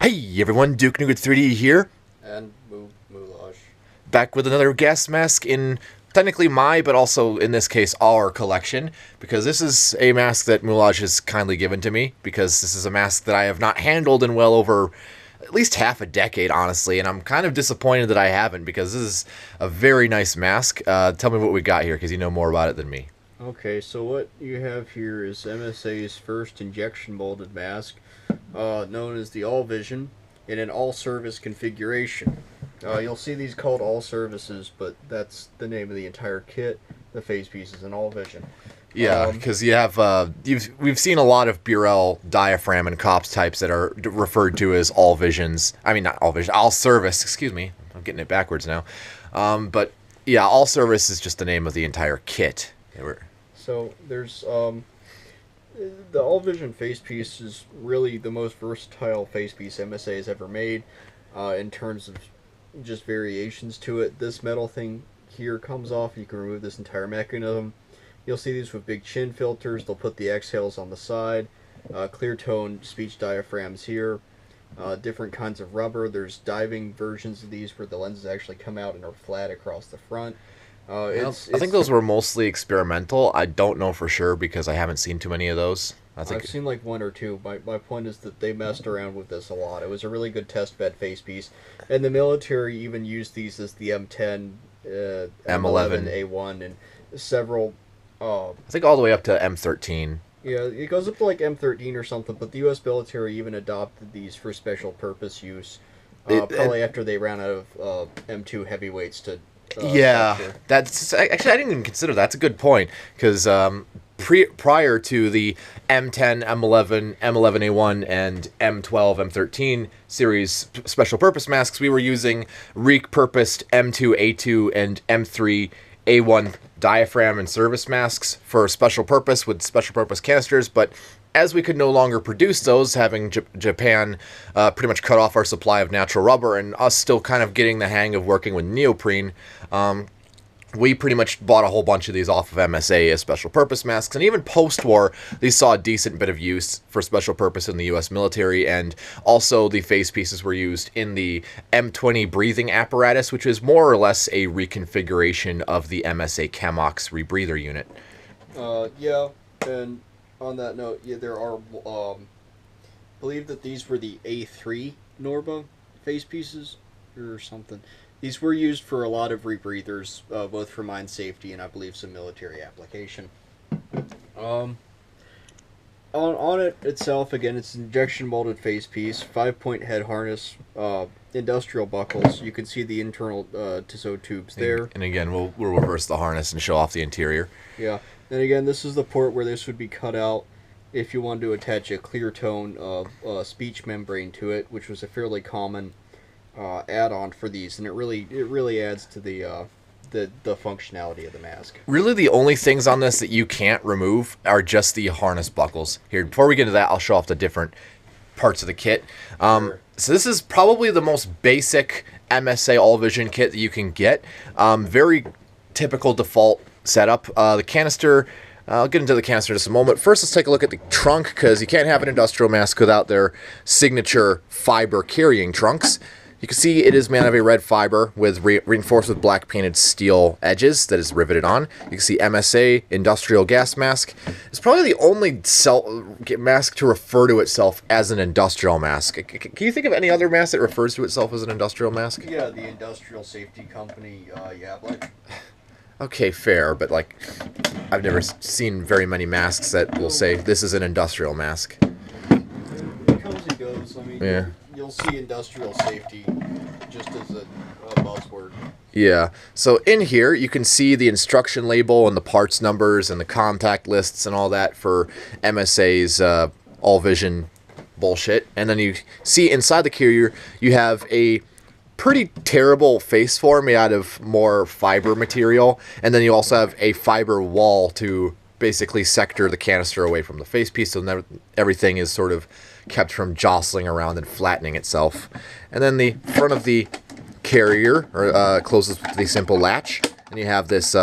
Hey everyone, Duke Nougat 3D here, And Moulage. back with another gas mask in technically my, but also in this case our collection, because this is a mask that Moulage has kindly given to me, because this is a mask that I have not handled in well over at least half a decade, honestly, and I'm kind of disappointed that I haven't, because this is a very nice mask. Tell me what we got here, because you know more about it than me. Okay, so what you have here is MSA's first injection molded mask, known as the All Vision, in an all-service configuration. You'll see these called all services, but that's the name of the entire kit. The Facepiece is an All Vision. Yeah, because you have we've seen a lot of Burrell diaphragm and COPS types that are referred to as all visions. I mean, not all vision, all service. Excuse me, I'm getting it backwards now. But yeah, all service is just the name of the entire kit. So there's the All Vision Facepiece is really the most versatile facepiece MSA has ever made, in terms of just variations to it. This metal thing here comes off. You can remove this entire mechanism. You'll see these with big chin filters. They'll put the exhales on the side. Clear tone speech diaphragms here. Different kinds of rubber. There's diving versions of these where the lenses actually come out and are flat across the front. I think those were mostly experimental. I don't know for sure because I haven't seen too many of those. I've seen like one or two. My point is that they messed around with this a lot. It was a really good test bed facepiece. And the military even used these as the M10, M11, A1, and several... I think all the way up to M13. Yeah, it goes up to like M13 or something, but the U.S. military even adopted these for special purpose use, probably after they ran out of M2 heavyweights to... that's actually I didn't even consider that. That's a good point because prior to the M10, M11, M11A1, and M12, M13 series special purpose masks, we were using repurposed M2, A2, and M3, A1 diaphragm and service masks for special purpose with special purpose canisters, but as we could no longer produce those, having Japan pretty much cut off our supply of natural rubber and us still kind of getting the hang of working with neoprene, we pretty much bought a whole bunch of these off of MSA as special purpose masks. And even post-war, these saw a decent bit of use for special purpose in the U.S. military. And also the face pieces were used in the M20 breathing apparatus, which is more or less a reconfiguration of the MSA Chemox rebreather unit. Yeah, and... on that note, yeah, there are, believe that these were the A3 Norba face pieces or something. These were used for a lot of rebreathers, both for mine safety and I believe some military application. On it itself, again, it's an injection molded face piece, 5-point head harness, industrial buckles. You can see the internal Tissot tubes there. And again, we'll reverse the harness and show off the interior. Yeah. And again, this is the port where this would be cut out if you wanted to attach a clear tone speech membrane to it, which was a fairly common add-on for these, and it really adds to the functionality of the mask. Really, the only things on this that you can't remove are just the harness buckles. Here, before we get into that, I'll show off the different parts of the kit. Sure. So this is probably the most basic MSA All Vision kit that you can get. Very typical default setup. The canister, I'll get into the canister in just a moment. First, let's take a look at the trunk, because you can't have an industrial mask without their signature fiber carrying trunks. You can see it is made out of a red fiber with reinforced with black painted steel edges that is riveted on. You can see MSA industrial gas mask. It's probably the only mask to refer to itself as an industrial mask. Can you think of any other mask that refers to itself as an industrial mask? Yeah, the Industrial Safety Company, Yablik. Okay, fair, but like, I've never seen very many masks that will say this is an industrial mask. It comes and goes. I mean, yeah. You'll see industrial safety just as a buzzword. Yeah, so in here you can see the instruction label and the parts numbers and the contact lists and all that for MSA's All Vision bullshit. And then you see inside the carrier you have a pretty terrible face form made out of more fiber material, and then you also have a fiber wall to basically sector the canister away from the face piece, so everything is sort of kept from jostling around and flattening itself. And then the front of the carrier closes with the simple latch, and you have this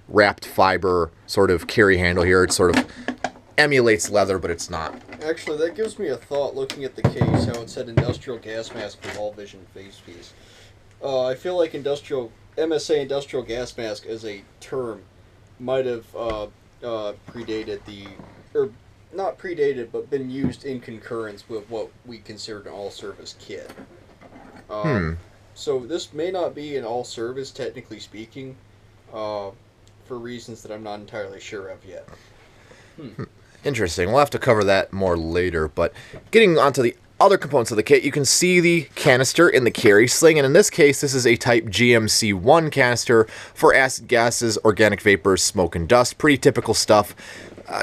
wrapped fiber sort of carry handle here. It's sort of emulates leather, but it's not. Actually, that gives me a thought looking at the case, how it said industrial gas mask with all vision face piece. I feel like MSA industrial gas mask as a term might have predated or not predated, but been used in concurrence with what we considered an all-service kit. So this may not be an all-service, technically speaking, for reasons that I'm not entirely sure of yet. Interesting. We'll have to cover that more later, but getting onto the other components of the kit, you can see the canister in the carry sling, and in this case, this is a type GMC1 canister for acid gases, organic vapors, smoke, and dust. Pretty typical stuff.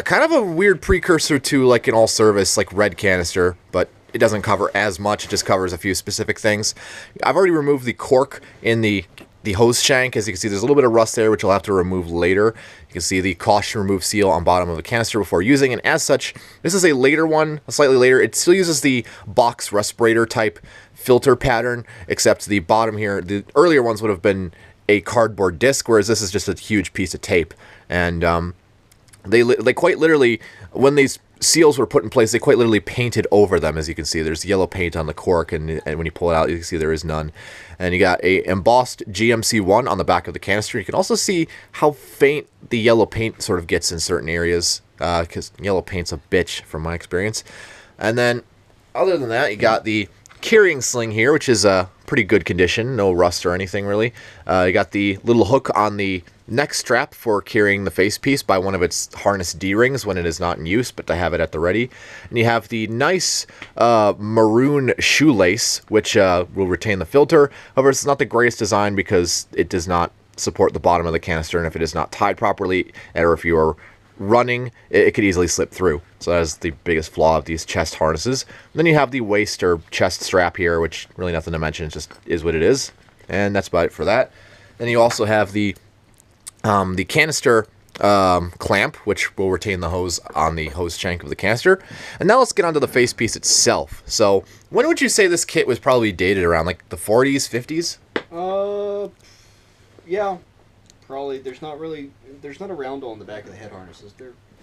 Kind of a weird precursor to like an all-service, like red canister, but it doesn't cover as much. It just covers a few specific things. I've already removed the cork in the hose shank. As you can see, there's a little bit of rust there, which I'll have to remove later. You can see the caution remove seal on bottom of the canister before using, and as such, this is a later one, slightly later. It still uses the box respirator type filter pattern, except the bottom here, the earlier ones would have been a cardboard disc, whereas this is just a huge piece of tape. And they quite literally, when these seals were put in place, they quite literally painted over them. As you can see, there's yellow paint on the cork, and when you pull it out, you can see there is none. And you got a embossed GMC1 on the back of the canister. You can also see how faint the yellow paint sort of gets in certain areas, because yellow paint's a bitch from my experience. And then, other than that, you got the carrying sling here, which is a pretty good condition, no rust or anything really. You got the little hook on the neck strap for carrying the face piece by one of its harness D-rings when it is not in use, but to have it at the ready. And you have the nice maroon shoelace, which will retain the filter. However, it's not the greatest design because it does not support the bottom of the canister, and if it is not tied properly, or if you are running, it could easily slip through. So that is the biggest flaw of these chest harnesses. And then you have the waist or chest strap here, which really nothing to mention. It just is what it is. And that's about it for that. Then you also have the canister clamp, which will retain the hose on the hose shank of the canister. And now let's get onto the face piece itself. So when would you say this kit was probably dated around? Like the 40s, 50s? Yeah. Probably. There's not a roundel on the back of the head harnesses.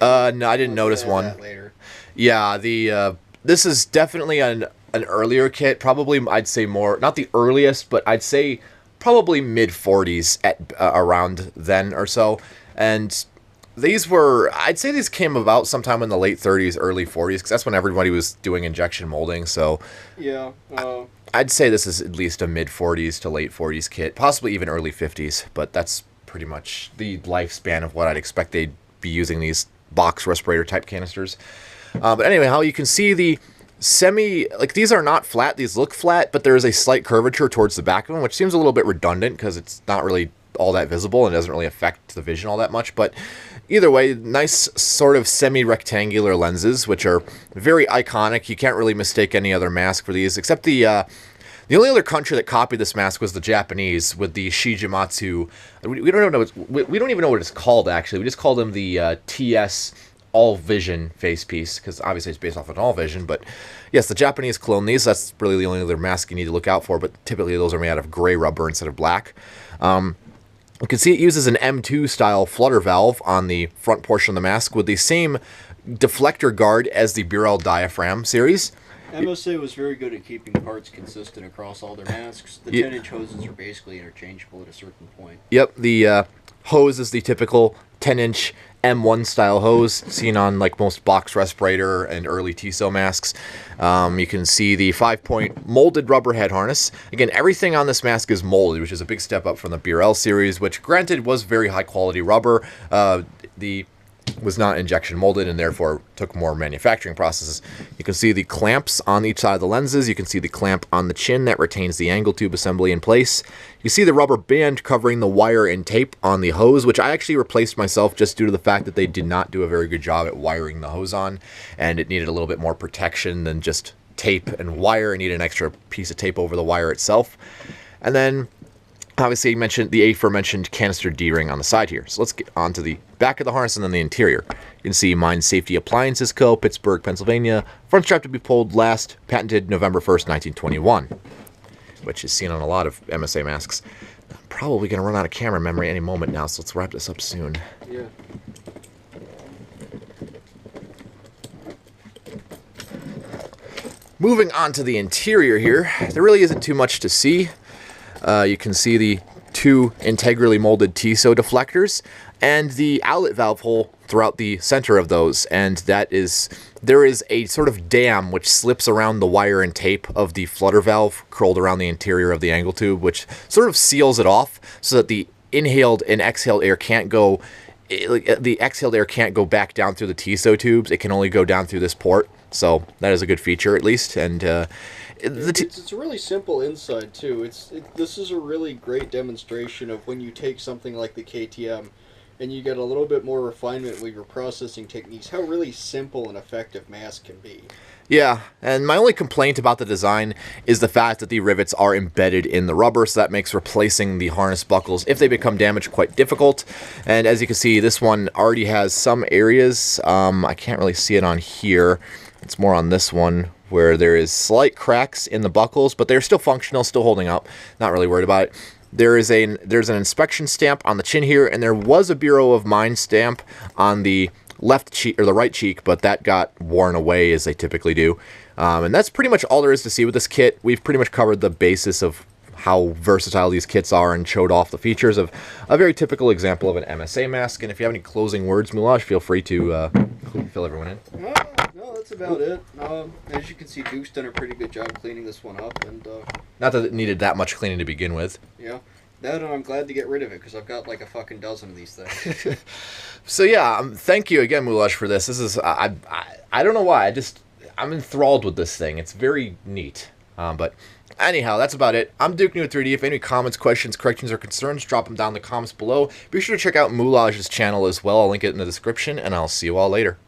No, I didn't notice one. That later. Yeah, this is definitely an earlier kit. Probably, I'd say more, not the earliest, but I'd say probably mid 40s at around then or so. And these were, I'd say these came about sometime in the late 30s, early 40s, because that's when everybody was doing injection molding. So yeah, I'd say this is at least a mid 40s to late 40s kit, possibly even early 50s. But that's pretty much the lifespan of what I'd expect they'd be using these box respirator type canisters. But anyway, how you can see the these are not flat, these look flat, but there is a slight curvature towards the back of them, which seems a little bit redundant because it's not really all that visible and doesn't really affect the vision all that much. But either way, nice sort of semi-rectangular lenses, which are very iconic. You can't really mistake any other mask for these, except the only other country that copied this mask was the Japanese with the Shigematsu. We don't even know what it's called, actually. We just called them the TS All Vision face piece, because obviously it's based off of an All Vision. But yes, the Japanese clone these. That's really the only other mask you need to look out for, but typically those are made out of gray rubber instead of black. You can see it uses an M2 style flutter valve on the front portion of the mask with the same deflector guard as the Burrell diaphragm series. MSA was very good at keeping parts consistent across all their masks. The 10-inch hoses are basically interchangeable at a certain point. Yep, the hose is the typical 10-inch M1 style hose seen on like most box respirator and early T-cell masks. You can see the 5-point molded rubber head harness. Again, everything on this mask is molded, which is a big step up from the Burrell series, which granted was very high quality rubber. Was not injection molded and therefore took more manufacturing processes. You can see the clamps on each side of the lenses. You can see the clamp on the chin that retains the angle tube assembly in place. You see the rubber band covering the wire and tape on the hose, which I actually replaced myself just due to the fact that they did not do a very good job at wiring the hose on, and it needed a little bit more protection than just tape and wire. It needed an extra piece of tape over the wire itself. And then obviously, you mentioned the aforementioned canister D-ring on the side here. So let's get on to the back of the harness and then the interior. You can see Mine Safety Appliances Co., Pittsburgh, Pennsylvania. Front strap to be pulled last, patented November 1st, 1921, which is seen on a lot of MSA masks. I'm probably going to run out of camera memory any moment now, so let's wrap this up soon. Yeah. moving on to the interior here, there really isn't too much to see. You can see the two integrally molded TISO deflectors and the outlet valve hole throughout the center of those, and there is a sort of dam which slips around the wire and tape of the flutter valve curled around the interior of the angle tube, which sort of seals it off so that the inhaled and exhaled air can't go the exhaled air can't go back down through the TISO tubes. It can only go down through this port, so that is a good feature at least. And it's a really simple inside too. This is a really great demonstration of when you take something like the KTM and you get a little bit more refinement with your processing techniques, how really simple and effective mask can be. Yeah, and my only complaint about the design is the fact that the rivets are embedded in the rubber, so that makes replacing the harness buckles, if they become damaged, quite difficult. And as you can see, this one already has some areas. I can't really see it on here. It's more on this one, where there is slight cracks in the buckles, but they're still functional, still holding up. Not really worried about it. There's an inspection stamp on the chin here, and there was a Bureau of Mines stamp on the left cheek or the right cheek, but that got worn away as they typically do. And that's pretty much all there is to see with this kit. We've pretty much covered the basis of how versatile these kits are and showed off the features of a very typical example of an MSA mask. And if you have any closing words, Moulage, feel free to fill everyone in. No, that's about it. As you can see, Duke's done a pretty good job cleaning this one up, and not that it needed that much cleaning to begin with. Yeah. That, and I'm glad to get rid of it, because I've got like a fucking dozen of these things. So yeah, thank you again, Moulage, for this. This is, I don't know why, I'm enthralled with this thing. It's very neat. But anyhow, that's about it. I'm Duke New 3D. If you have any comments, questions, corrections, or concerns, drop them down in the comments below. Be sure to check out Moulage's channel as well. I'll link it in the description, and I'll see you all later.